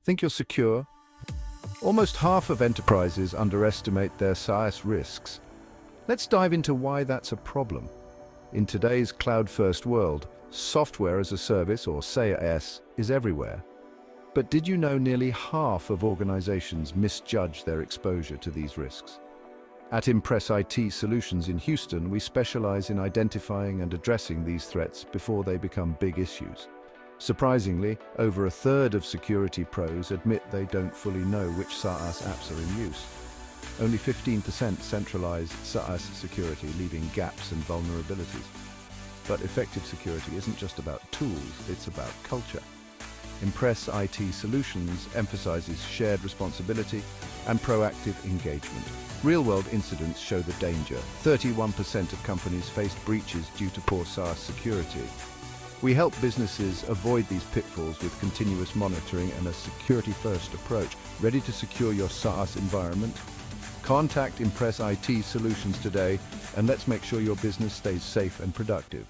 Think you're secure? Almost half of enterprises underestimate their SaaS risks. Let's dive into why that's a problem. In today's cloud-first world, software as a service, or SaaS, is everywhere. But did you know nearly half of organizations misjudge their exposure to these risks? At Impress IT Solutions in Houston, we specialize in identifying and addressing these threats before they become big issues. Surprisingly, over a third of security pros admit they don't fully know which SaaS apps are in use. Only 15% centralize SaaS security, leaving gaps and vulnerabilities. But effective security isn't just about tools, it's about culture. Impress IT Solutions emphasizes shared responsibility and proactive engagement. Real-world incidents show the danger. 31% of companies faced breaches due to poor SaaS security. We help businesses avoid these pitfalls with continuous monitoring and a security-first approach. Ready to secure your SaaS environment? Contact Impress IT Solutions today, and let's make sure your business stays safe and productive.